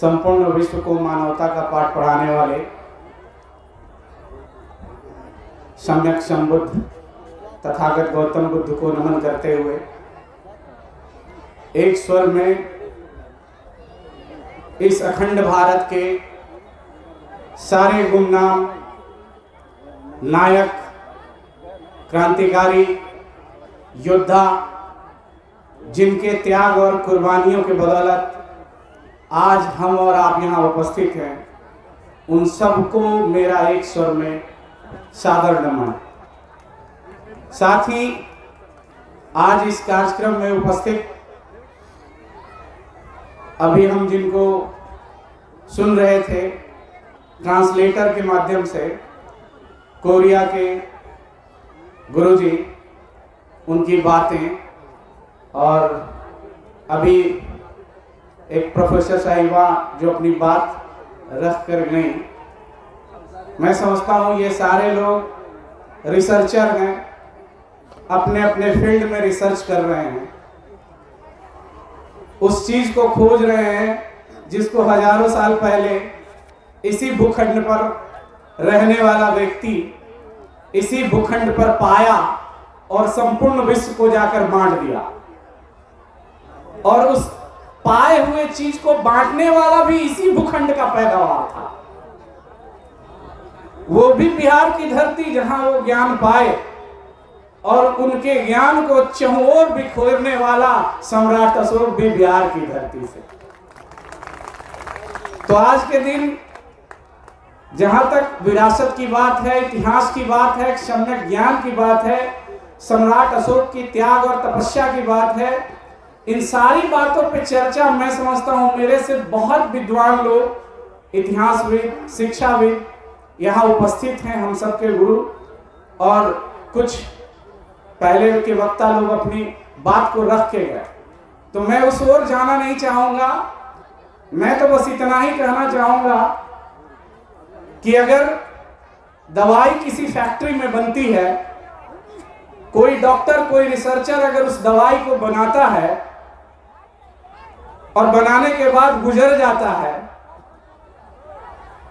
संपूर्ण विश्व को मानवता का पाठ पढ़ाने वाले सम्यक संबुद्ध तथागत गौतम बुद्ध को नमन करते हुए एक स्वर में इस अखंड भारत के सारे गुमनाम नायक, क्रांतिकारी, योद्धा, जिनके त्याग और कुर्बानियों के बदौलत आज हम और आप यहाँ उपस्थित हैं, उन सबको मेरा एक स्वर में सादर नमन। साथ ही आज इस कार्यक्रम में उपस्थित अभी हम जिनको सुन रहे थे ट्रांसलेटर के माध्यम से, कोरिया के गुरुजी, उनकी बातें, और अभी एक प्रोफेसर साहिबा जो अपनी बात रख कर गई। मैं समझता हूँ ये सारे लोग रिसर्चर हैं, अपने अपने फील्ड में रिसर्च कर रहे हैं, उस चीज को खोज रहे हैं जिसको हजारों साल पहले इसी भूखंड पर रहने वाला व्यक्ति इसी भूखंड पर पाया और संपूर्ण विश्व को जाकर बांट दिया। और उस पाए हुए चीज को बांटने वाला भी इसी भूखंड का पैदावार था। वो भी बिहार की धरती जहां वो ज्ञान पाए, और उनके ज्ञान को चहुओर बिखोरने वाला सम्राट अशोक भी बिहार की धरती से। तो आज के दिन जहां तक विरासत की बात है, इतिहास की बात है, सम्यक ज्ञान की बात है, सम्राट अशोक की त्याग और तपस्या की बात है, इन सारी बातों पे चर्चा मैं समझता हूं मेरे से बहुत विद्वान लोग, इतिहासविद, शिक्षाविद यहाँ उपस्थित हैं, हम सबके गुरु, और कुछ पहले के वक्ता लोग अपनी बात को रख के गए। तो मैं उस ओर जाना नहीं चाहूंगा। मैं तो बस इतना ही कहना चाहूंगा कि अगर दवाई किसी फैक्ट्री में बनती है, कोई डॉक्टर, कोई रिसर्चर अगर उस दवाई को बनाता है और बनाने के बाद गुजर जाता है,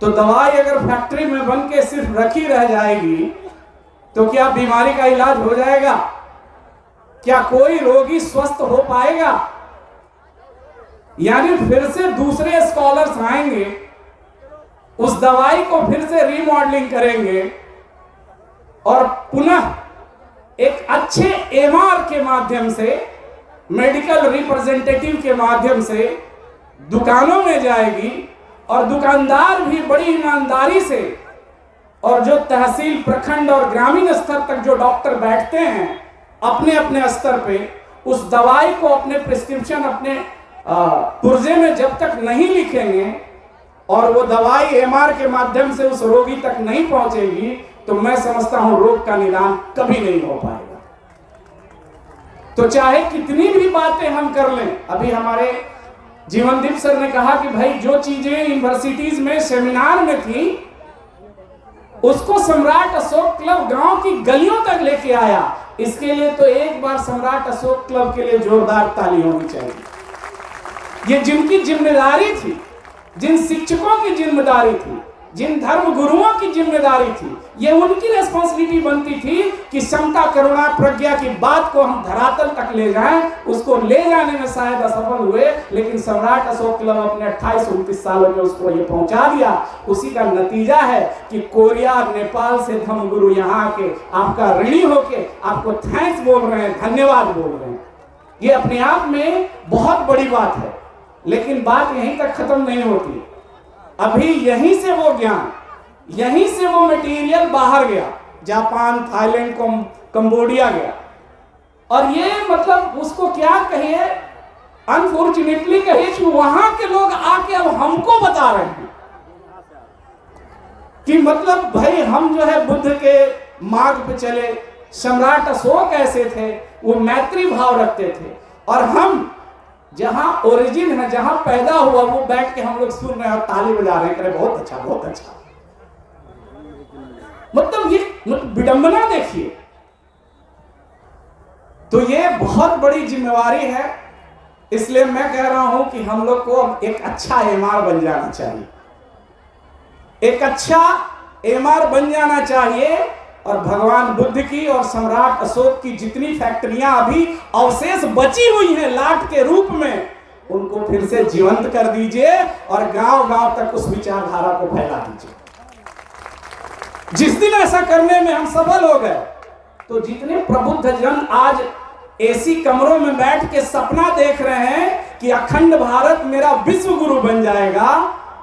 तो दवाई अगर फैक्ट्री में बन के सिर्फ रखी रह जाएगी तो क्या बीमारी का इलाज हो जाएगा? क्या कोई रोगी स्वस्थ हो पाएगा? यानी फिर से दूसरे स्कॉलर्स आएंगे, उस दवाई को फिर से रीमॉडलिंग करेंगे और पुनः एक अच्छे एमआर के माध्यम से, मेडिकल रिप्रेजेंटेटिव के माध्यम से दुकानों में जाएगी, और दुकानदार भी बड़ी ईमानदारी से, और जो तहसील, प्रखंड और ग्रामीण स्तर तक जो डॉक्टर बैठते हैं अपने अपने स्तर पे, उस दवाई को अपने प्रिस्क्रिप्शन, अपने पुर्जे में जब तक नहीं लिखेंगे और वो दवाई एमआर के माध्यम से उस रोगी तक नहीं पहुंचेगी, तो मैं समझता हूं रोग का निदान कभी नहीं हो पाएगा। तो चाहे कितनी भी बातें हम कर लें, अभी हमारे जीवनदीप सर ने कहा कि भाई जो चीजें यूनिवर्सिटीज में सेमिनार में थी, उसको सम्राट अशोक क्लब गांव की गलियों तक लेके आया। इसके लिए तो एक बार सम्राट अशोक क्लब के लिए जोरदार ताली होनी चाहिए। ये जिनकी जिम्मेदारी थी, जिन शिक्षकों की जिम्मेदारी थी, जिन धर्म गुरुओं की जिम्मेदारी थी, ये उनकी रिस्पॉन्सिबिलिटी बनती थी कि समता, करुणा, प्रज्ञा की बात को हम धरातल तक ले जाएं। उसको ले जाने में शायद असफल हुए, लेकिन सम्राट अशोक क्लब अपने 28-29 सालों में उसको ये पहुंचा दिया। उसी का नतीजा है कि कोरिया, नेपाल से धर्म गुरु यहाँ आके आपका ऋणी होके आपको थैंक्स बोल रहे हैं, धन्यवाद बोल रहे हैं। ये अपने आप में बहुत बड़ी बात है, लेकिन बात यहीं तक खत्म नहीं होती। अभी यहीं से वो ज्ञान, यहीं से वो मटेरियल बाहर गया, जापान, थाईलैंड, कंबोडिया गया, और ये मतलब उसको क्या कहिए, अनफॉर्चुनेटली कहिए कि वहां के लोग आके अब हमको बता रहे हैं कि मतलब भाई हम जो है बुद्ध के मार्ग पे चले, सम्राट अशोक ऐसे थे, वो मैत्री भाव रखते थे, और हम जहां ओरिजिन है, जहां पैदा हुआ, वो बैठ के हम लोग सुन रहे हैं और ताली बजा रहे हैं, करे बहुत अच्छा, बहुत अच्छा। मतलब ये विडंबना देखिए। तो ये बहुत बड़ी जिम्मेवारी है इसलिए मैं कह रहा हूं कि हम लोग को अब एक अच्छा एमआर बन जाना चाहिए, एक अच्छा एमआर बन जाना चाहिए। और भगवान बुद्ध की और सम्राट अशोक की जितनी फैक्ट्रियां अभी अवशेष बची हुई हैं लाट के रूप में, उनको फिर से जीवंत कर दीजिए और गांव गांव तक उस विचारधारा को फैला दीजिए। जिस दिन ऐसा करने में हम सफल हो गए, तो जितने प्रबुद्ध जन आज एसी कमरों में बैठ के सपना देख रहे हैं कि अखंड भारत मेरा विश्व गुरु बन जाएगा,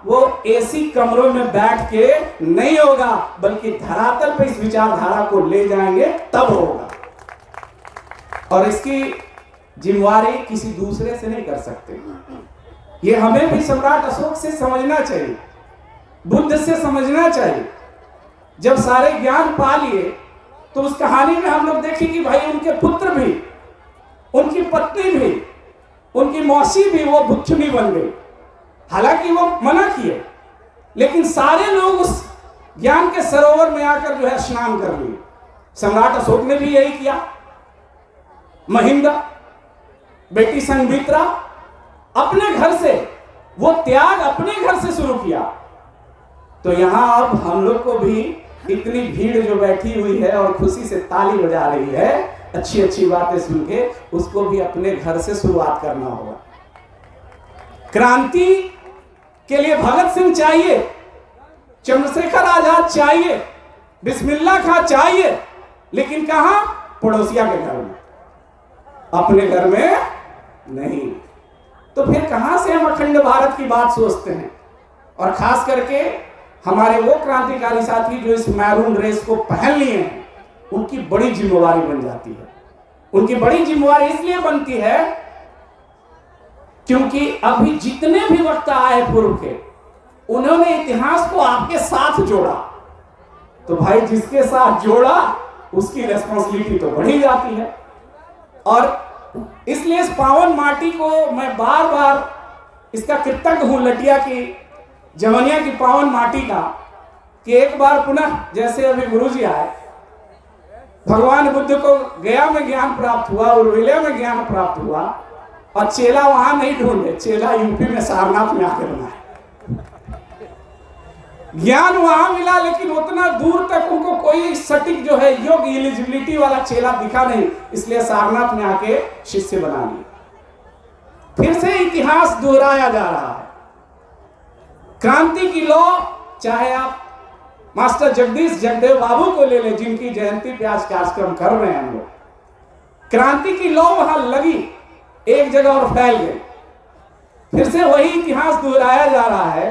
वो एसी कमरों में बैठ के नहीं होगा, बल्कि धरातल पे इस विचारधारा को ले जाएंगे तब होगा। और इसकी जिम्मेवारी किसी दूसरे से नहीं कर सकते। ये हमें भी सम्राट अशोक से समझना चाहिए, बुद्ध से समझना चाहिए। जब सारे ज्ञान पा लिए तो उस कहानी में हम लोग देखें कि भाई उनके पुत्र भी, उनकी पत्नी भी, उनकी मौसी भी वो भिक्षुणी बन गई। हालांकि वो मना किए, लेकिन सारे लोग उस ज्ञान के सरोवर में आकर जो है स्नान कर लिए। सम्राट अशोक ने भी यही किया। महिंद्रा, बेटी संघमित्रा, अपने घर से वो त्याग अपने घर से शुरू किया। तो यहां अब हम लोग को भी इतनी भीड़ जो बैठी हुई है और खुशी से ताली बजा रही है अच्छी अच्छी बातें सुन के, उसको भी अपने घर से शुरुआत करना होगा। क्रांति के लिए भगत सिंह चाहिए, चंद्रशेखर आजाद चाहिए, बिस्मिल्लाह खां चाहिए, लेकिन कहां? पड़ोसिया के घर में, अपने घर में नहीं। तो फिर कहां से हम अखंड भारत की बात सोचते हैं? और खास करके हमारे वो क्रांतिकारी साथी जो इस मैरून ड्रेस को पहन लिए हैं, उनकी बड़ी जिम्मेवारी बन जाती है। उनकी बड़ी जिम्मेवारी इसलिए बनती है क्योंकि अभी जितने भी वक्ता आए पूर्व के, उन्होंने इतिहास को आपके साथ जोड़ा। तो भाई जिसके साथ जोड़ा उसकी रेस्पॉन्सिबिलिटी तो बढ़ी जाती है। और इसलिए इस पावन माटी को मैं बार बार इसका कृतज्ञ हूं, लटिया की, जवनिया की पावन माटी का, कि एक बार पुनः जैसे अभी गुरुजी आए, भगवान बुद्ध को गया में ज्ञान प्राप्त हुआ, उर्विले में ज्ञान प्राप्त हुआ, और चेला वहां नहीं ढूंढे, चेला यूपी में सारनाथ में आकर बना है। ज्ञान वहां मिला, लेकिन उतना दूर तक उनको कोई सटीक जो है योग एलिजिबिलिटी वाला चेला दिखा नहीं, इसलिए सारनाथ में आके शिष्य बना लिए। फिर से इतिहास दोहराया जा रहा है। क्रांति की लौ, चाहे आप मास्टर जगदीश जगदेव बाबू को ले लें, जिनकी जयंती पे आज कार्यक्रम कर रहे हैं हम लोग, क्रांति की लौ वहां लगी एक जगह और फैल गई। फिर से वही इतिहास दोहराया जा रहा है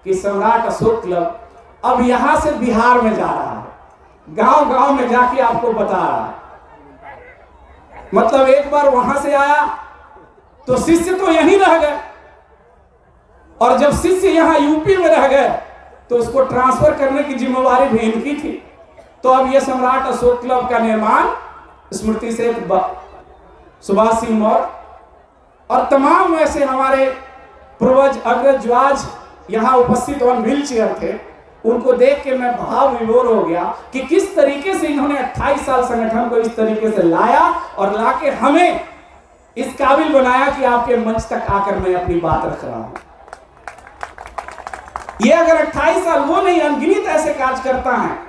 कि सम्राट अशोक क्लब अब यहां से बिहार में जा रहा है, गांव गांव में जाके आपको बता रहा है। मतलब एक बार वहां से आया तो शिष्य तो यहीं रह गए, और जब शिष्य यहां यूपी में रह गए तो उसको ट्रांसफर करने की जिम्मेवारी भी इनकी थी। तो अब यह सम्राट अशोक क्लब का निर्माण स्मृति से सुभाष सिंह मौर्य और तमाम ऐसे हमारे पूर्वज अग्रज जो आज यहाँ उपस्थित और व्हील चेयर थे, उनको देख के मैं भाव विभोर हो गया कि किस तरीके से इन्होंने 28 साल संगठन को इस तरीके से लाया और लाके हमें इस काबिल बनाया कि आपके मंच तक आकर मैं अपनी बात रख रहा हूं। ये अगर 28 साल वो नहीं, अनगिनत ऐसे कार्यकर्ता हैं,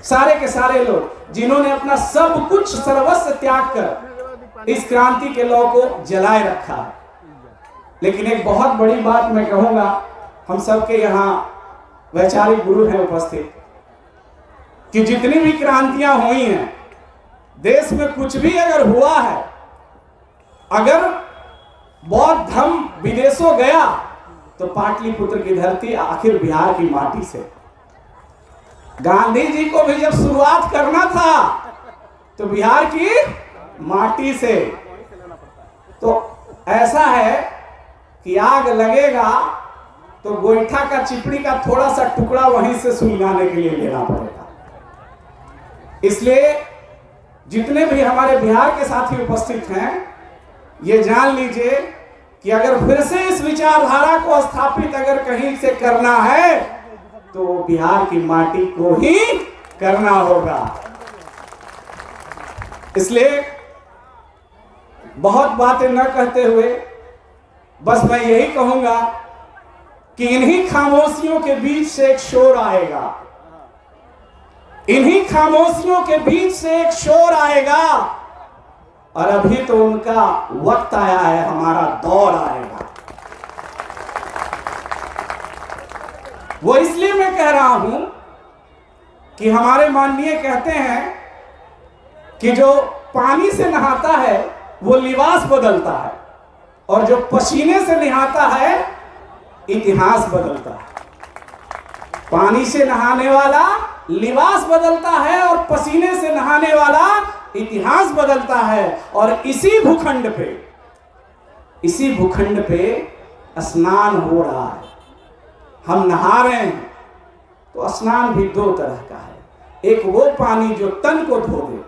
सारे के सारे लोग जिन्होंने अपना सब कुछ सर्वस्व त्याग कर इस क्रांति के लौ को जलाए रखा है। लेकिन एक बहुत बड़ी बात मैं कहूंगा, हम सबके यहाँ वैचारिक गुरु हैं उपस्थित, कि जितनी भी क्रांतियां हुई हैं, देश में कुछ भी अगर हुआ है, अगर बौद्ध धर्म विदेशों गया तो पाटलिपुत्र की धरती आखिर बिहार की माटी से। गांधी जी को भी जब शुरुआत करना था तो बिहार की माटी से। तो ऐसा है कि आग लगेगा तो गोईठा का चिपड़ी का थोड़ा सा टुकड़ा वहीं से सुलगाने के लिए लेना पड़ेगा। इसलिए जितने भी हमारे बिहार के साथी उपस्थित हैं, ये जान लीजिए कि अगर फिर से इस विचारधारा को स्थापित अगर कहीं से करना है तो बिहार की माटी को ही करना होगा। इसलिए बहुत बातें न कहते हुए बस मैं यही कहूंगा कि इन्हीं खामोशियों के बीच से एक शोर आएगा, इन्हीं खामोशियों के बीच से एक शोर आएगा। और अभी तो उनका वक्त आया है, हमारा दौर आएगा। वो इसलिए मैं कह रहा हूं कि हमारे माननीय कहते हैं कि जो पानी से नहाता है वो लिबास बदलता है, और जो पसीने से नहाता है इतिहास बदलता है। पानी से नहाने वाला लिबास बदलता है और पसीने से नहाने वाला इतिहास बदलता है। और इसी भूखंड पे स्नान हो रहा है, हम नहा रहे हैं। तो स्नान भी दो तरह का है, एक वो पानी जो तन को धो दे,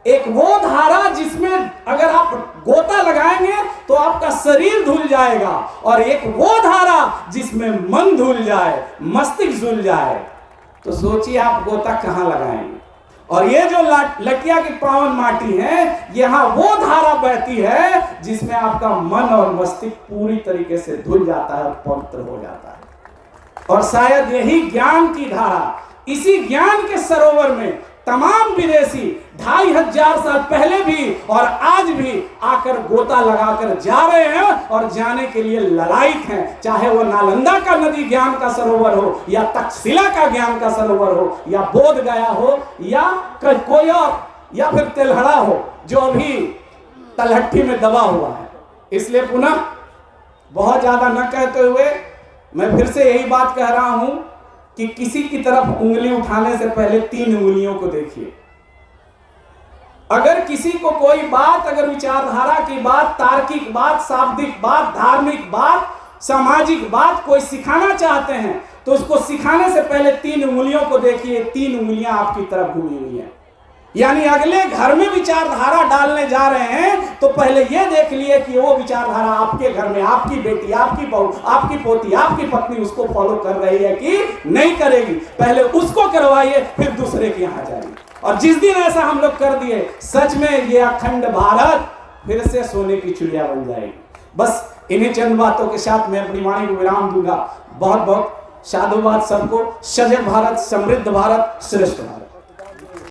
एक वो धारा जिसमें अगर आप गोता लगाएंगे तो आपका शरीर धुल जाएगा, और एक वो धारा जिसमें मन धुल जाए, मस्तिष्क धुल जाए। तो सोचिए आप गोता कहां लगाएंगे। और ये जो लटिया की पावन माटी है, यहां वो धारा बहती है जिसमें आपका मन और मस्तिष्क पूरी तरीके से धुल जाता है और पवित्र हो जाता है। और शायद यही ज्ञान की धारा, इसी ज्ञान के सरोवर में तमाम विदेशी 2500 साल पहले भी और आज भी आकर गोता लगाकर जा रहे हैं और जाने के लिए ललायित हैं। चाहे वो नालंदा का नदी ज्ञान का सरोवर हो, या तक्षशिला का ज्ञान का सरोवर हो, या बोध गया हो, या कोई और, या फिर तेलहड़ा हो जो अभी तलहट्टी में दबा हुआ है। इसलिए पुनः बहुत ज्यादा न कहते हुए मैं फिर से यही बात कह रहा हूं कि किसी की तरफ उंगली उठाने से पहले 3 उंगलियों को देखिए। अगर किसी को कोई बात, अगर विचारधारा की बात, तार्किक बात, शाब्दिक बात, धार्मिक बात, सामाजिक बात कोई सिखाना चाहते हैं तो उसको सिखाने से पहले 3 उंगलियों को देखिए। 3 उंगलियां आपकी तरफ घूमी हुई हैं, यानी अगले घर में विचारधारा डालने जा रहे हैं तो पहले यह देख लिए कि वो विचारधारा आपके घर में आपकी बेटी, आपकी बहू, आपकी पोती, आपकी पत्नी उसको फॉलो कर रही है कि नहीं करेगी। पहले उसको करवाइए, फिर दूसरे के यहां जाइए। और जिस दिन ऐसा हम लोग कर दिए, सच में ये अखंड भारत फिर से सोने की चिड़िया बन जाएगी। बस इन्हीं चंद बातों के साथ मैं अपनी वाणी को विराम दूंगा। बहुत बहुत साधुवाद सबको। सजग भारत, समृद्ध भारत, श्रेष्ठ भारत।